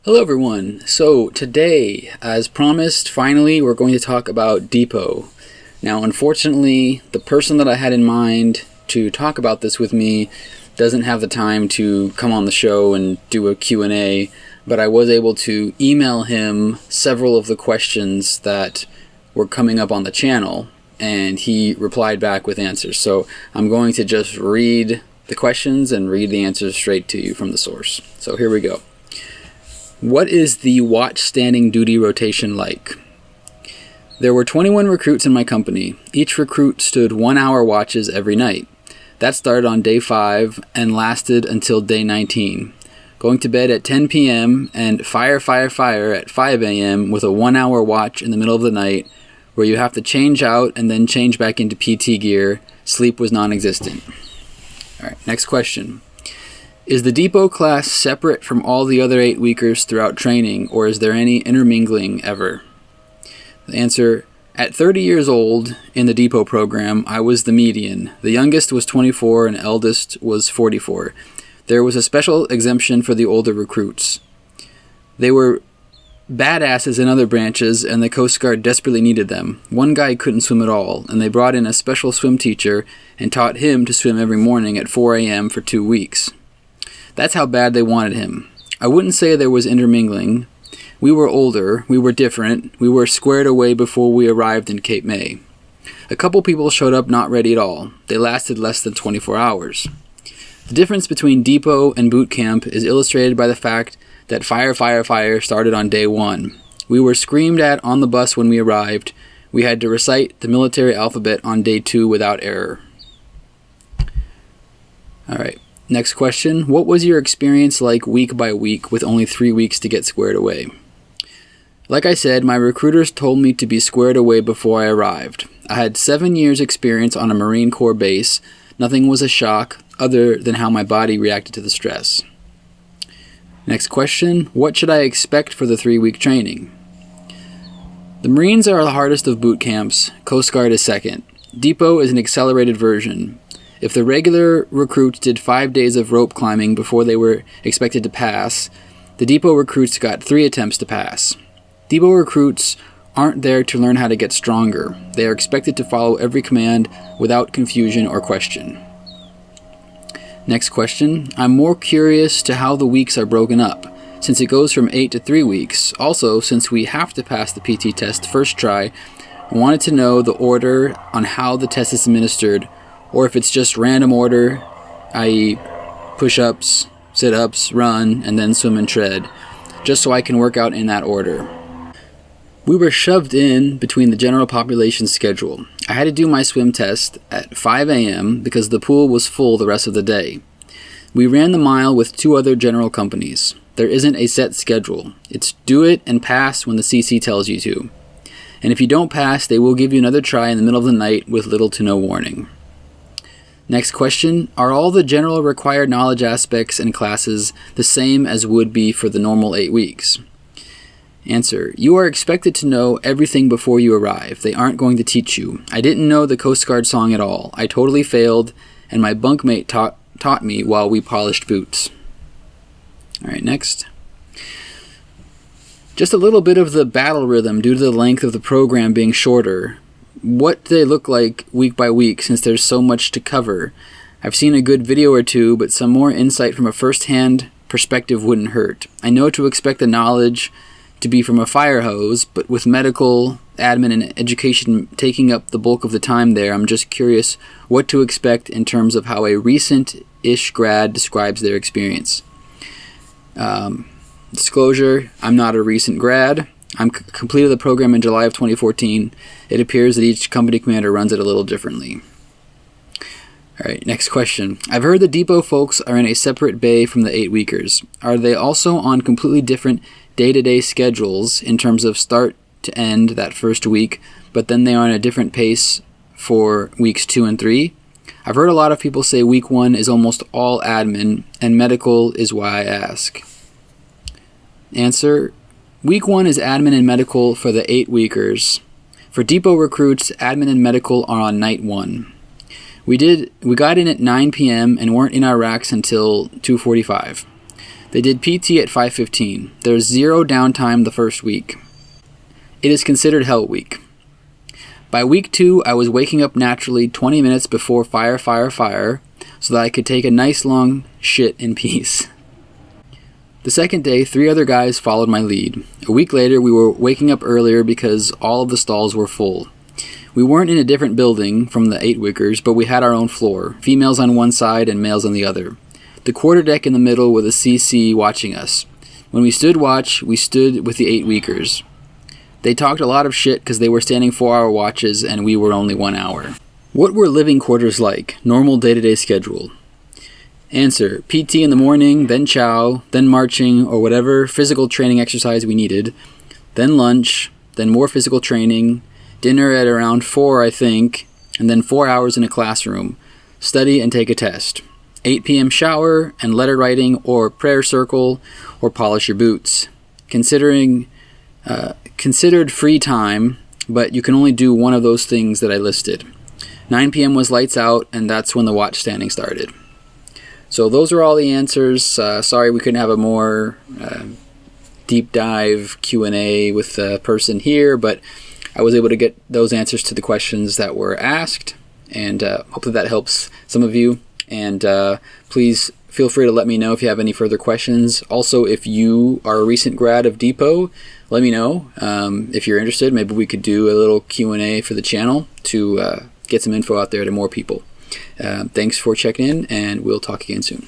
Hello everyone. So today, as promised, finally we're going to talk about depot. Now unfortunately, the person that I had in mind to talk about this with me doesn't have the time to come on the show and do a Q&A, but I was able to email him several of the questions that were coming up on the channel, and he replied back with answers. So I'm going to just read the questions and read the answers straight to you from the source. So here we go. What is the watch standing duty rotation like? There were 21 recruits in my company. Each recruit stood 1 hour watches every night. That started on day 5 and lasted until day 19. Going to bed at 10 p.m. and fire at 5 a.m. with a 1 hour watch in the middle of the night where you have to change out and then change back into PT gear. Sleep was non-existent. All right, next question. Is the depot class separate from all the other 8-weekers throughout training, or is there any intermingling ever? The answer, at 30 years old in the depot program, I was the median. The youngest was 24 and eldest was 44. There was a special exemption for the older recruits. They were badasses in other branches, and the Coast Guard desperately needed them. One guy couldn't swim at all, and they brought in a special swim teacher and taught him to swim every morning at 4 a.m. for 2 weeks. That's how bad they wanted him. I wouldn't say there was intermingling. We were older, we were different, we were squared away before we arrived in Cape May. A couple people showed up not ready at all. They lasted less than 24 hours. The difference between depot and boot camp is illustrated by the fact that fire started on day 1. We were screamed at on the bus when we arrived. We had to recite the military alphabet on day 2 without error. Alright. Next question, what was your experience like week by week with only 3 weeks to get squared away? Like I said, my recruiters told me to be squared away before I arrived. I had 7 years experience on a Marine Corps base. Nothing was a shock other than how my body reacted to the stress. Next question, what should I expect for the 3-week training? The Marines are the hardest of boot camps. Coast Guard is second. Depot is an accelerated version. If the regular recruits did 5 days of rope climbing before they were expected to pass, the depot recruits got 3 attempts to pass. Depot recruits aren't there to learn how to get stronger. They are expected to follow every command without confusion or question. Next question. I'm more curious to how the weeks are broken up, since it goes from 8 to 3 weeks. Also, since we have to pass the PT test first try, I wanted to know the order on how the test is administered, or if it's just random order, i.e. push-ups, sit-ups, run, and then swim and tread, just so I can work out in that order. We were shoved in between the general population schedule. I had to do my swim test at 5 a.m. because the pool was full the rest of the day. We ran the mile with 2 other general companies. There isn't a set schedule. It's do it and pass when the CC tells you to. And if you don't pass, they will give you another try in the middle of the night with little to no warning. Next question, are all the general required knowledge aspects and classes the same as would be for the normal 8 weeks? Answer, you are expected to know everything before you arrive. They aren't going to teach you. I didn't know the Coast Guard song at all. I totally failed, and my bunkmate taught me while we polished boots. Alright, next. Just a little bit of the battle rhythm due to the length of the program being shorter. What do they look like week by week since there's so much to cover? I've seen a good video or 2, but some more insight from a first-hand perspective wouldn't hurt. I know to expect the knowledge to be from a fire hose, but with medical, admin, and education taking up the bulk of the time there, I'm just curious what to expect in terms of how a recent-ish grad describes their experience. Disclosure, I'm not a recent grad. I completed the program in July of 2014. It appears that each company commander runs it a little differently. Alright, next question. I've heard the depot folks are in a separate bay from the 8-weekers. Are they also on completely different day-to-day schedules in terms of start to end that first week, but then they are on a different pace for weeks 2 and 3? I've heard a lot of people say week 1 is almost all admin, and medical is why I ask. Answer, week 1 is admin and medical for the 8-weekers. For depot recruits, admin and medical are on night 1. We got in at 9 p.m. and weren't in our racks until 2:45. They did PT at 5:15. There's 0 downtime the first week. It is considered hell week. By week 2, I was waking up naturally 20 minutes before fire, so that I could take a nice long shit in peace. The second day, 3 other guys followed my lead. A week later, we were waking up earlier because all of the stalls were full. We weren't in a different building from the 8-wickers, but we had our own floor, females on one side and males on the other. The quarterdeck in the middle with a CC watching us. When we stood watch, we stood with the 8-wickers. They talked a lot of shit because they were standing 4-hour watches and we were only 1 hour. What were living quarters like? Normal day-to-day schedule. Answer: PT in the morning, then chow, then marching or whatever physical training exercise we needed, then lunch, then more physical training, dinner at around 4 I think, and then 4 hours in a classroom, study and take a test. 8 p.m. shower and letter writing or prayer circle or polish your boots. Considered free time, but you can only do one of those things that I listed. 9 p.m. was lights out, and that's when the watch standing started. So those are all the answers. Sorry we couldn't have a more deep dive Q&A with the person here, but I was able to get those answers to the questions that were asked, and hopefully that helps some of you. And please feel free to let me know if you have any further questions. Also, if you are a recent grad of Depot, let me know. If you're interested, maybe we could do a little Q&A for the channel to get some info out there to more people. Thanks for checking in, and we'll talk again soon.